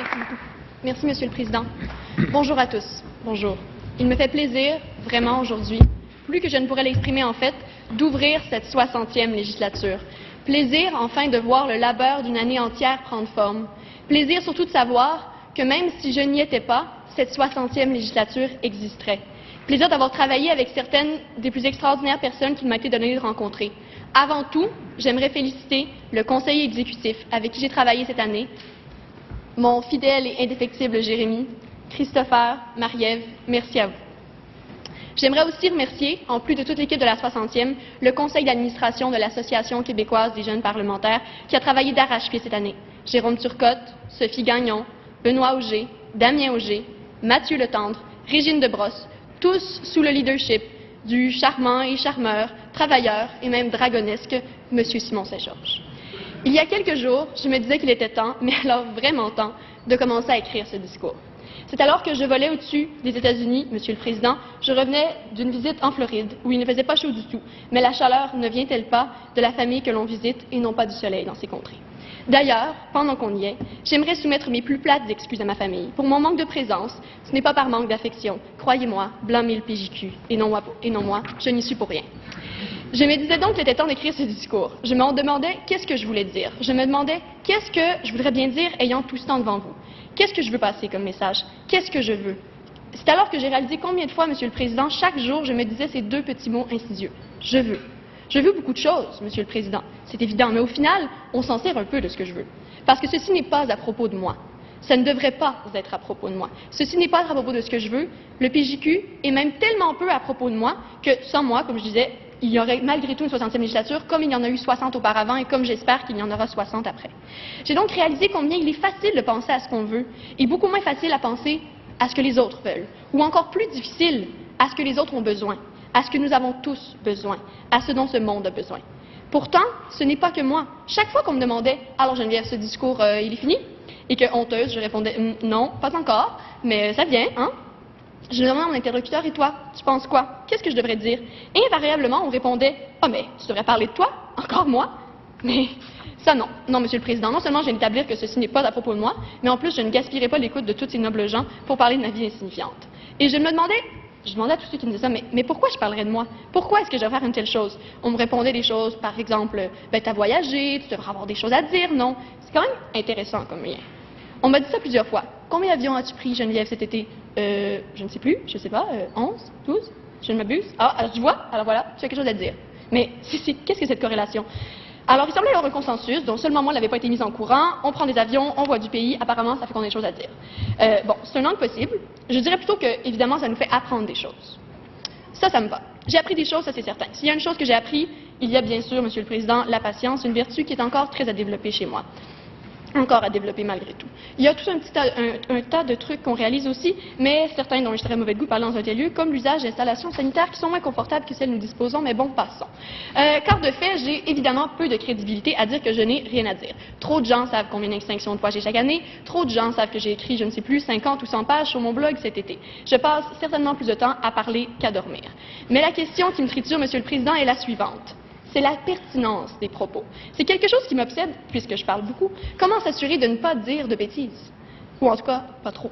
Merci beaucoup. Merci, Monsieur le Président. Bonjour à tous. Bonjour. Il me fait plaisir, vraiment aujourd'hui, plus que je ne pourrais l'exprimer en fait, d'ouvrir cette 60e législature. Plaisir, enfin, de voir le labeur d'une année entière prendre forme. Plaisir surtout de savoir que même si je n'y étais pas, cette 60e législature existerait. Plaisir d'avoir travaillé avec certaines des plus extraordinaires personnes qu'il m'a été donné de rencontrer. Avant tout, j'aimerais féliciter le conseiller exécutif avec qui j'ai travaillé cette année, mon fidèle et indéfectible Jérémy, Christopher, Marie-Ève, merci à vous. J'aimerais aussi remercier, en plus de toute l'équipe de la 60e, le conseil d'administration de l'Association québécoise des jeunes parlementaires qui a travaillé d'arrache-pied cette année. Jérôme Turcotte, Sophie Gagnon, Benoît Auger, Damien Auger, Mathieu Letendre, Régine Debrosse, tous sous le leadership du charmant et charmeur, travailleur et même dragonesque M. Simon Saint-Georges. Il y a quelques jours, je me disais qu'il était temps, mais alors vraiment temps, de commencer à écrire ce discours. C'est alors que je volais au-dessus des États-Unis, Monsieur le Président, je revenais d'une visite en Floride, où il ne faisait pas chaud du tout, mais la chaleur ne vient-elle pas de la famille que l'on visite et non pas du soleil dans ces contrées? D'ailleurs, pendant qu'on y est, j'aimerais soumettre mes plus plates excuses à ma famille. Pour mon manque de présence, ce n'est pas par manque d'affection. Croyez-moi, blâmez le PJQ, et non moi, je n'y suis pour rien. Je me disais donc qu'il était temps d'écrire ce discours. Je me demandais qu'est-ce que je voulais dire. Je me demandais qu'est-ce que je voudrais bien dire ayant tout ce temps devant vous. Qu'est-ce que je veux passer comme message? Qu'est-ce que je veux? C'est alors que j'ai réalisé combien de fois, Monsieur le Président, chaque jour, je me disais ces deux petits mots insidieux. Je veux. Je veux beaucoup de choses, Monsieur le Président. C'est évident, mais au final, on s'en sert un peu de ce que je veux. Parce que ceci n'est pas à propos de moi. Ça ne devrait pas être à propos de moi. Ceci n'est pas à propos de ce que je veux. Le PJQ est même tellement peu à propos de moi que, sans moi, comme je disais, il y aurait malgré tout une 60e législature, comme il y en a eu 60 auparavant et comme j'espère qu'il y en aura 60 après. J'ai donc réalisé combien il est facile de penser à ce qu'on veut et beaucoup moins facile à penser à ce que les autres veulent, ou encore plus difficile à ce que les autres ont besoin, à ce que nous avons tous besoin, à ce dont ce monde a besoin. Pourtant, ce n'est pas que moi. Chaque fois qu'on me demandait « Alors Geneviève, ce discours, il est fini ?» et que, honteuse, je répondais « Non, pas encore, mais ça vient, hein ?» Je demandais à mon interlocuteur, et toi, tu penses quoi? Qu'est-ce que je devrais dire? Et invariablement, on répondait, ah, mais tu devrais parler de toi? Encore moi? Mais ça, non. Non, Monsieur le Président, non seulement je viens d'établir que ceci n'est pas à propos de moi, mais en plus, je ne gaspillerai pas l'écoute de tous ces nobles gens pour parler de ma vie insignifiante. Et je demandais à tous ceux qui me disaient ça, mais pourquoi je parlerais de moi? Pourquoi est-ce que je vais faire une telle chose? On me répondait des choses, par exemple, ben, t'as voyagé, tu devrais avoir des choses à dire, non? C'est quand même intéressant comme lien. On m'a dit ça plusieurs fois. Combien d'avions as-tu pris, Geneviève, cet été? Je ne sais plus, je ne sais pas, 11, 12, je ne m'abuse. Ah, alors tu vois, alors voilà, tu as quelque chose à dire. Mais qu'est-ce que cette corrélation? Alors, il semblait y avoir un consensus, dont seulement moi n'avait pas été mise en courant. On prend des avions, on voit du pays, apparemment, ça fait qu'on a des choses à dire. Bon, c'est un angle possible. Je dirais plutôt que, évidemment, ça nous fait apprendre des choses. Ça me va. J'ai appris des choses, ça c'est certain. S'il y a une chose que j'ai appris, il y a bien sûr, Monsieur le Président, la patience, une vertu qui est encore très à développer chez moi. Encore à développer malgré tout. Il y a tout un tas de trucs qu'on réalise aussi, mais certains dont je très mauvais goût parlant dans un tel lieu, comme l'usage d'installations sanitaires qui sont moins confortables que celles que nous disposons, mais bon, passons. Car de fait, j'ai évidemment peu de crédibilité à dire que je n'ai rien à dire. Trop de gens savent combien d'extinctions de poids j'ai chaque année, trop de gens savent que j'ai écrit, je ne sais plus, 50 ou 100 pages sur mon blog cet été. Je passe certainement plus de temps à parler qu'à dormir. Mais la question qui me triture, Monsieur le Président, est la suivante. C'est la pertinence des propos. C'est quelque chose qui m'obsède, puisque je parle beaucoup. Comment s'assurer de ne pas dire de bêtises? Ou en tout cas, pas trop.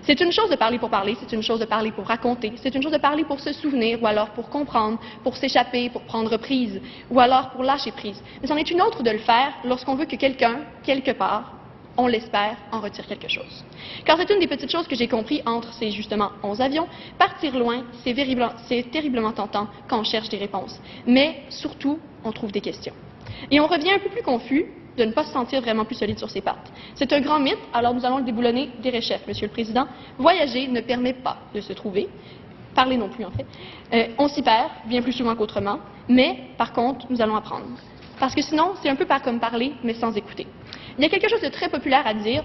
C'est une chose de parler pour parler, c'est une chose de parler pour raconter, c'est une chose de parler pour se souvenir, ou alors pour comprendre, pour s'échapper, pour prendre prise, ou alors pour lâcher prise. Mais c'en est une autre de le faire lorsqu'on veut que quelqu'un, quelque part, on l'espère, en retire quelque chose. Car c'est une des petites choses que j'ai compris entre ces, justement, 11 avions. Partir loin, c'est terriblement tentant quand on cherche des réponses. Mais, surtout, on trouve des questions. Et on revient un peu plus confus de ne pas se sentir vraiment plus solide sur ses pattes. C'est un grand mythe, alors nous allons le déboulonner des réchefs, Monsieur le Président. Voyager ne permet pas de se trouver. Parler non plus, en fait. On s'y perd, bien plus souvent qu'autrement. Mais, par contre, nous allons apprendre. Parce que sinon, c'est un peu comme parler, mais sans écouter. Il y a quelque chose de très populaire à dire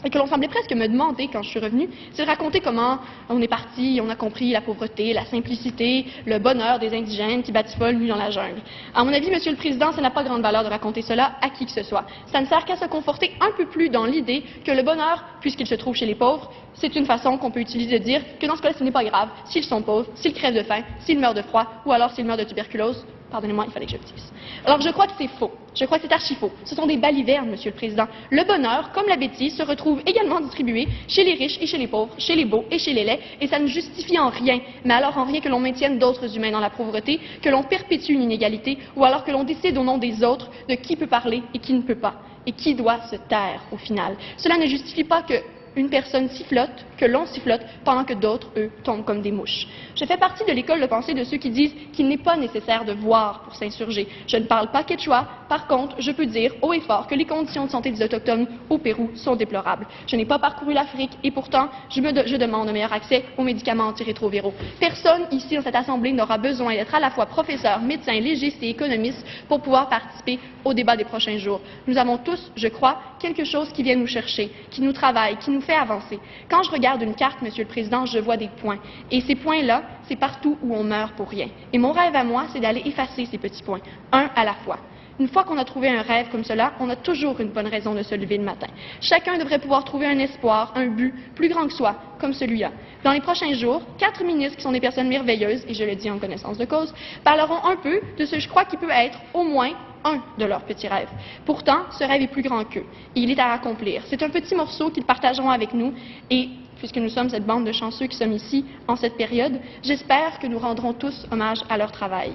et que l'on semblait presque me demander quand je suis revenue, c'est de raconter comment on est parti, on a compris la pauvreté, la simplicité, le bonheur des indigènes qui batifolent nus dans la jungle. À mon avis, Monsieur le Président, ça n'a pas grande valeur de raconter cela à qui que ce soit. Ça ne sert qu'à se conforter un peu plus dans l'idée que le bonheur, puisqu'il se trouve chez les pauvres, c'est une façon qu'on peut utiliser de dire que dans ce cas-là, ce n'est pas grave s'ils sont pauvres, s'ils crèvent de faim, s'ils meurent de froid ou alors s'ils meurent de tuberculose. Pardonnez-moi, il fallait que je le dise. Alors, je crois que c'est faux. Je crois que c'est archi faux. Ce sont des balivernes, Monsieur le Président. Le bonheur, comme la bêtise, se retrouve également distribué chez les riches et chez les pauvres, chez les beaux et chez les laids, et ça ne justifie en rien, mais alors en rien que l'on maintienne d'autres humains dans la pauvreté, que l'on perpétue une inégalité, ou alors que l'on décide au nom des autres de qui peut parler et qui ne peut pas, et qui doit se taire au final. Cela ne justifie pas que une personne sifflote, que l'on sifflote, pendant que d'autres, eux, tombent comme des mouches. Je fais partie de l'école de pensée de ceux qui disent qu'il n'est pas nécessaire de voir pour s'insurger. Je ne parle pas quechua, par contre, je peux dire haut et fort que les conditions de santé des Autochtones au Pérou sont déplorables. Je n'ai pas parcouru l'Afrique et pourtant, je demande un meilleur accès aux médicaments antirétroviraux. Personne ici dans cette Assemblée n'aura besoin d'être à la fois professeur, médecin, légiste et économiste pour pouvoir participer au débat des prochains jours. Nous avons tous, je crois, quelque chose qui vient nous chercher, qui nous travaille, qui nous fait avancer. Quand je regarde une carte, Monsieur le Président, je vois des points. Et ces points-là, c'est partout où on meurt pour rien. Et mon rêve à moi, c'est d'aller effacer ces petits points, un à la fois. Une fois qu'on a trouvé un rêve comme cela, on a toujours une bonne raison de se lever le matin. Chacun devrait pouvoir trouver un espoir, un but plus grand que soi, comme celui-là. Dans les prochains jours, 4 ministres qui sont des personnes merveilleuses, et je le dis en connaissance de cause, parleront un peu de ce que je crois qui peut être, au moins, un de leurs petits rêves. Pourtant, ce rêve est plus grand qu'eux, et il est à accomplir. C'est un petit morceau qu'ils partageront avec nous, et puisque nous sommes cette bande de chanceux qui sommes ici en cette période, j'espère que nous rendrons tous hommage à leur travail.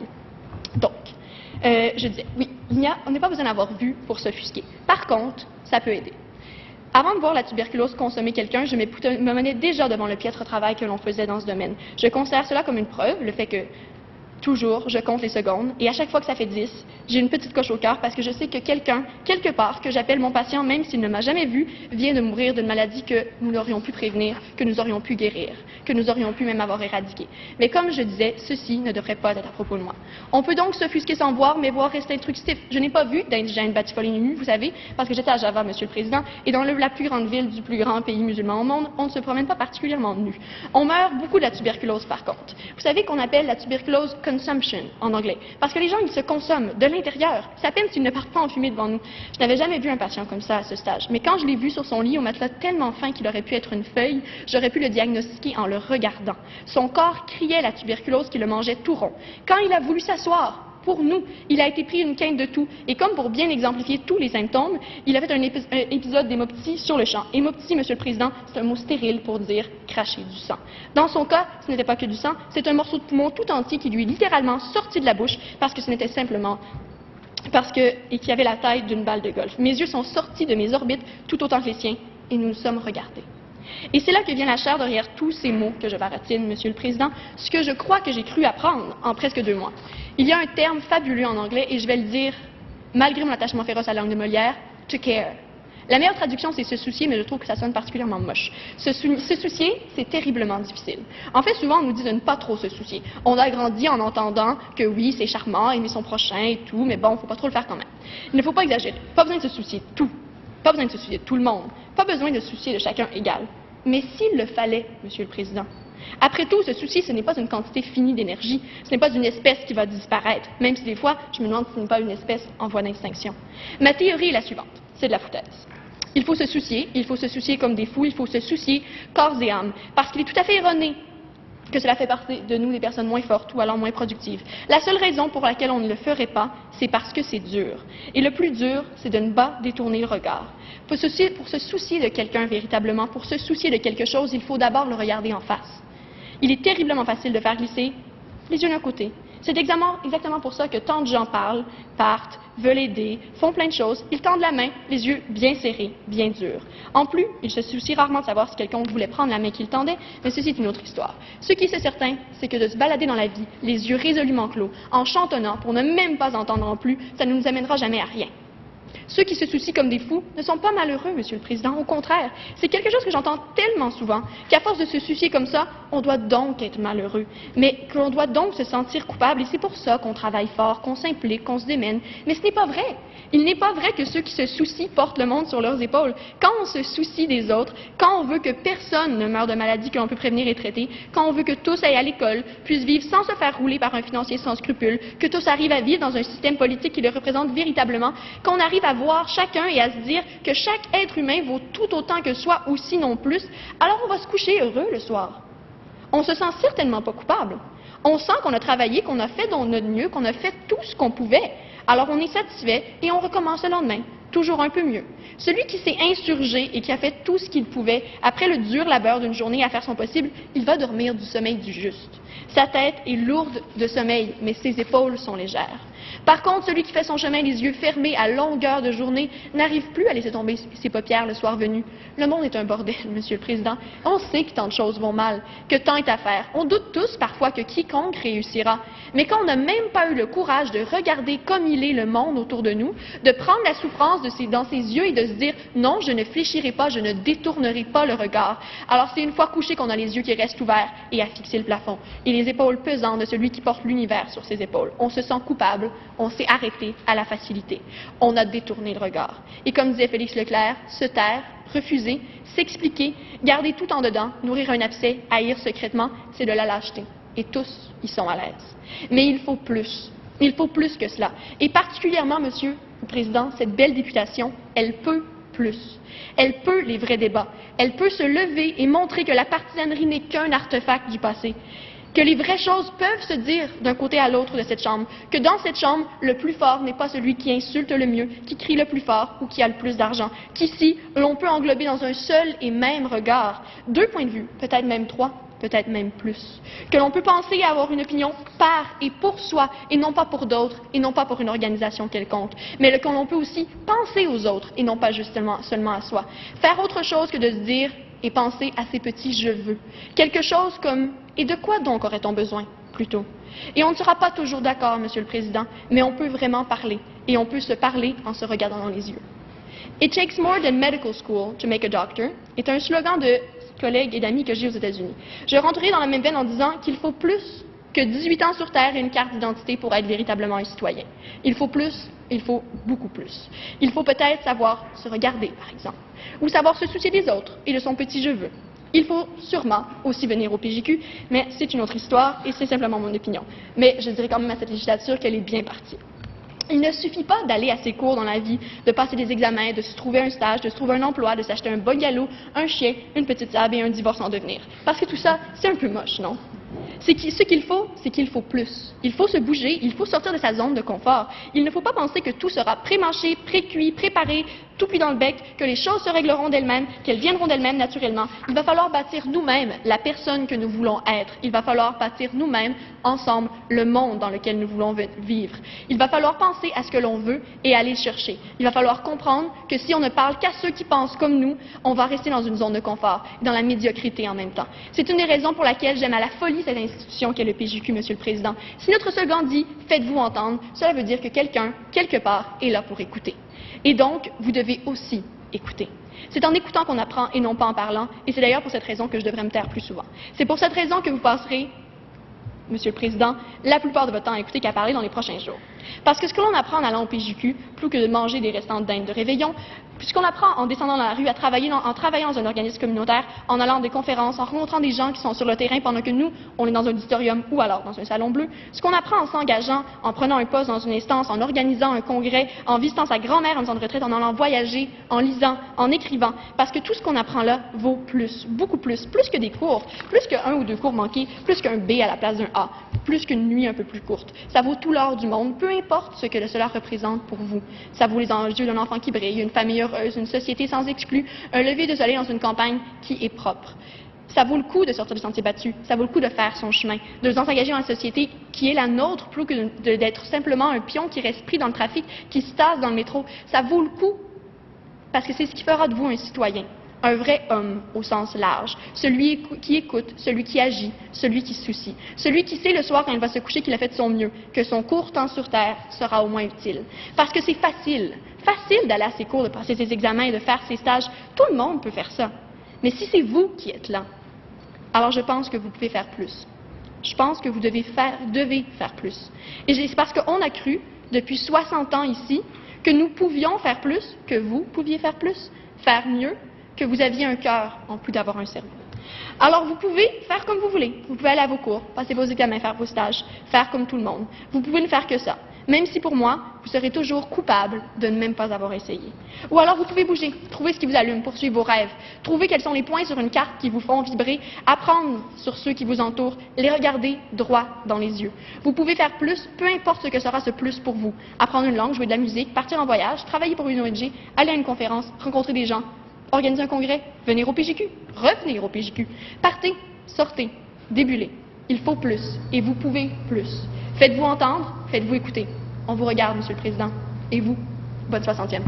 Donc, je disais, oui, on n'a pas besoin d'avoir vu pour s'offusquer. Par contre, ça peut aider. Avant de voir la tuberculose consommer quelqu'un, je me menais déjà devant le piètre travail que l'on faisait dans ce domaine. Je considère cela comme une preuve, le fait que toujours, je compte les secondes, et à chaque fois que ça fait 10, j'ai une petite coche au cœur parce que je sais que quelqu'un, quelque part, que j'appelle mon patient, même s'il ne m'a jamais vu, vient de mourir d'une maladie que nous aurions pu prévenir, que nous aurions pu guérir, que nous aurions pu même avoir éradiquée. Mais comme je disais, ceci ne devrait pas être à propos de moi. On peut donc s'offusquer sans voir, mais voir rester instructif. Je n'ai pas vu d'indigène batifoline nue, vous savez, parce que j'étais à Java, Monsieur le Président, et dans la plus grande ville du plus grand pays musulman au monde, on ne se promène pas particulièrement nu. On meurt beaucoup de la tuberculose, par contre. Vous savez qu'on appelle la tuberculose consumption en anglais, parce que les gens, ils se consomment de l'intérieur. C'est à peine s'ils ne partent pas en fumée devant nous. Je n'avais jamais vu un patient comme ça à ce stage, mais quand je l'ai vu sur son lit au matelas tellement fin qu'il aurait pu être une feuille, j'aurais pu le diagnostiquer en le regardant. Son corps criait la tuberculose qui le mangeait tout rond. Quand il a voulu s'asseoir, pour nous, il a été pris une quinte de tout, et comme pour bien exemplifier tous les symptômes, il a fait un épisode d'hémoptie sur le champ. Hémoptie, Monsieur le Président, c'est un mot stérile pour dire cracher du sang. Dans son cas, ce n'était pas que du sang, c'est un morceau de poumon tout entier qui lui est littéralement sorti de la bouche parce que ce n'était simplement et qui avait la taille d'une balle de golf. Mes yeux sont sortis de mes orbites tout autant que les siens, et nous nous sommes regardés. Et c'est là que vient la chair derrière tous ces mots que je baratine, Monsieur le Président, ce que je crois que j'ai cru apprendre en presque 2 mois. Il y a un terme fabuleux en anglais, et je vais le dire, malgré mon attachement féroce à la langue de Molière, to care. La meilleure traduction, c'est se soucier, mais je trouve que ça sonne particulièrement moche. Se soucier, c'est terriblement difficile. En fait, souvent, on nous dit de ne pas trop se soucier. On a grandi en entendant que oui, c'est charmant, aimer son prochain et tout, mais bon, il ne faut pas trop le faire quand même. Il ne faut pas exagérer. Pas besoin de se soucier de tout. Pas besoin de se soucier de tout le monde. Pas besoin de se soucier de chacun égal. Mais s'il le fallait, Monsieur le Président. Après tout, se soucier, ce n'est pas une quantité finie d'énergie, ce n'est pas une espèce qui va disparaître, même si des fois, je me demande si ce n'est pas une espèce en voie d'extinction. Ma théorie est la suivante, c'est de la foutaise. Il faut se soucier comme des fous, il faut se soucier corps et âme, parce qu'il est tout à fait erroné que cela fait partie de nous des personnes moins fortes ou alors moins productives. La seule raison pour laquelle on ne le ferait pas, c'est parce que c'est dur. Et le plus dur, c'est de ne pas détourner le regard. Pour se soucier de quelqu'un véritablement, pour se soucier de quelque chose, il faut d'abord le regarder en face. Il est terriblement facile de faire glisser les yeux d'un côté. C'est exactement pour ça que tant de gens partent, veulent aider, font plein de choses. Ils tendent la main, les yeux bien serrés, bien durs. En plus, ils se soucient rarement de savoir si quelqu'un voulait prendre la main qu'ils tendaient, mais ceci est une autre histoire. Ce qui est certain, c'est que de se balader dans la vie, les yeux résolument clos, en chantonnant pour ne même pas entendre en plus, ça ne nous amènera jamais à rien. Ceux qui se soucient comme des fous ne sont pas malheureux, Monsieur le Président. Au contraire, c'est quelque chose que j'entends tellement souvent qu'à force de se soucier comme ça, on doit donc être malheureux. Mais qu'on doit donc se sentir coupable, et c'est pour ça qu'on travaille fort, qu'on s'implique, qu'on se démène. Mais ce n'est pas vrai. Il n'est pas vrai que ceux qui se soucient portent le monde sur leurs épaules. Quand on se soucie des autres, quand on veut que personne ne meure de maladie que l'on peut prévenir et traiter, quand on veut que tous aillent à l'école, puissent vivre sans se faire rouler par un financier sans scrupules, que tous arrivent à vivre dans un système politique qui les représente véritablement, qu'on arrive à voir chacun et à se dire que chaque être humain vaut tout autant que soi ou sinon plus, alors on va se coucher heureux le soir. On se sent certainement pas coupable. On sent qu'on a travaillé, qu'on a fait de notre mieux, qu'on a fait tout ce qu'on pouvait. Alors on est satisfait et on recommence le lendemain, toujours un peu mieux. Celui qui s'est insurgé et qui a fait tout ce qu'il pouvait, après le dur labeur d'une journée à faire son possible, il va dormir du sommeil du juste. Sa tête est lourde de sommeil, mais ses épaules sont légères. Par contre, celui qui fait son chemin les yeux fermés à longueur de journée n'arrive plus à laisser tomber ses paupières le soir venu. Le monde est un bordel, Monsieur le Président. On sait que tant de choses vont mal, que tant est à faire. On doute tous parfois que quiconque réussira. Mais quand on n'a même pas eu le courage de regarder comme il est le monde autour de nous, de prendre la souffrance dans ses yeux et de se dire « Non, je ne fléchirai pas, je ne détournerai pas le regard », alors c'est une fois couché qu'on a les yeux qui restent ouverts et à fixer le plafond, et les épaules pesantes de celui qui porte l'univers sur ses épaules. On se sent coupable, on s'est arrêté à la facilité. On a détourné le regard. Et comme disait Félix Leclerc, se taire, refuser, s'expliquer, garder tout en dedans, nourrir un abcès, haïr secrètement, c'est de la lâcheté. Et tous y sont à l'aise. Mais il faut plus. Il faut plus que cela. Et particulièrement, Monsieur le Président, cette belle députation, elle peut plus. Elle peut les vrais débats. Elle peut se lever et montrer que la partisanerie n'est qu'un artefact du passé. Que les vraies choses peuvent se dire d'un côté à l'autre de cette Chambre, que dans cette Chambre, le plus fort n'est pas celui qui insulte le mieux, qui crie le plus fort ou qui a le plus d'argent, qu'ici, l'on peut englober dans un seul et même regard 2 points de vue, peut-être même 3, peut-être même plus, que l'on peut penser à avoir une opinion par et pour soi, et non pas pour d'autres, et non pas pour une organisation quelconque, mais que l'on peut aussi penser aux autres, et non pas justement seulement à soi. Faire autre chose que de se dire et penser à ces petits « je veux ». Quelque chose comme « et de quoi donc aurait-on besoin ?» plutôt. Et on ne sera pas toujours d'accord, Monsieur le Président, mais on peut vraiment parler, et on peut se parler en se regardant dans les yeux. « It takes more than medical school to make a doctor » est un slogan de collègues et d'amis que j'ai aux États-Unis. Je rentrerai dans la même veine en disant qu'il faut plus que 18 ans sur Terre et une carte d'identité pour être véritablement un citoyen. Il faut plus, il faut beaucoup plus. Il faut peut-être savoir se regarder, par exemple, ou savoir se soucier des autres et de son petit « je veux ». Il faut sûrement aussi venir au PJQ, mais c'est une autre histoire et c'est simplement mon opinion. Mais je dirais quand même à cette législature qu'elle est bien partie. Il ne suffit pas d'aller à ses cours dans la vie, de passer des examens, de se trouver un stage, de se trouver un emploi, de s'acheter un bungalow, un chien, une petite table et un divorce en devenir. Parce que tout ça, c'est un peu moche, non? Ce qu'il faut, c'est qu'il faut plus. Il faut se bouger, il faut sortir de sa zone de confort. Il ne faut pas penser que tout sera pré-mâché, pré-cuit, préparé, tout cuit dans le bec, que les choses se régleront d'elles-mêmes, qu'elles viendront d'elles-mêmes naturellement. Il va falloir bâtir nous-mêmes la personne que nous voulons être. Il va falloir bâtir nous-mêmes, ensemble, le monde dans lequel nous voulons vivre. Il va falloir penser à ce que l'on veut et aller le chercher. Il va falloir comprendre que si on ne parle qu'à ceux qui pensent comme nous, on va rester dans une zone de confort, dans la médiocrité en même temps. C'est une des raisons pour laquelle j'aime à la folie cette institution qu'est le PJQ, Monsieur le Président. Si notre slogan dit « Faites-vous entendre », cela veut dire que quelqu'un, quelque part, est là pour écouter. Et donc, vous devez aussi écouter. C'est en écoutant qu'on apprend et non pas en parlant, et c'est d'ailleurs pour cette raison que je devrais me taire plus souvent. C'est pour cette raison que vous passerez, Monsieur le Président, la plupart de votre temps à écouter qu'à parler dans les prochains jours. Parce que ce que l'on apprend en allant au PJQ, plus que de manger des restants de dinde de réveillon, puisqu'on apprend en descendant dans la rue, en travaillant dans un organisme communautaire, en allant à des conférences, en rencontrant des gens qui sont sur le terrain pendant que nous, on est dans un auditorium ou alors dans un salon bleu, ce qu'on apprend en s'engageant, en prenant un poste dans une instance, en organisant un congrès, en visitant sa grand-mère en maison de retraite, en allant voyager, en lisant, en écrivant, parce que tout ce qu'on apprend là vaut plus, beaucoup plus que des cours, plus qu'un ou deux cours manqués, plus qu'un B à la place d'un A, plus qu'une nuit un peu plus courte. Ça vaut tout l'or du monde, peu importe ce que cela représente pour vous. Ça vaut les yeux d'un enfant qui brille, une famille heureuse, une société sans exclus, un lever de soleil dans une campagne qui est propre. Ça vaut le coup de sortir du sentier battu, ça vaut le coup de faire son chemin, de s'engager dans la société qui est la nôtre, plus que d'être simplement un pion qui reste pris dans le trafic, qui se tasse dans le métro. Ça vaut le coup parce que c'est ce qui fera de vous un citoyen. Un vrai homme au sens large, celui qui écoute, celui qui agit, celui qui se soucie, celui qui sait le soir quand il va se coucher qu'il a fait de son mieux, que son court temps sur Terre sera au moins utile. Parce que c'est facile d'aller à ses cours, de passer ses examens et de faire ses stages. Tout le monde peut faire ça. Mais si c'est vous qui êtes là, alors je pense que vous pouvez faire plus. Je pense que vous devez faire plus. Et c'est parce qu'on a cru, depuis 60 ans ici, que nous pouvions faire plus, que vous pouviez faire plus, faire mieux, que vous aviez un cœur en plus d'avoir un cerveau. Alors vous pouvez faire comme vous voulez. Vous pouvez aller à vos cours, passer vos examens, faire vos stages, faire comme tout le monde. Vous pouvez ne faire que ça. même si pour moi, vous serez toujours coupable de ne même pas avoir essayé. Ou alors vous pouvez bouger, trouver ce qui vous allume, poursuivre vos rêves, trouver quels sont les points sur une carte qui vous font vibrer, apprendre sur ceux qui vous entourent, les regarder droit dans les yeux. Vous pouvez faire plus, peu importe ce que sera ce plus pour vous. Apprendre une langue, jouer de la musique, partir en voyage, travailler pour une ONG, aller à une conférence, rencontrer des gens, organiser un congrès, venir au PJQ, revenir au PJQ. Partez, sortez, débulez. Il faut plus et vous pouvez plus. Faites-vous entendre, faites-vous écouter. On vous regarde, Monsieur le Président. Et vous, bonne 60e.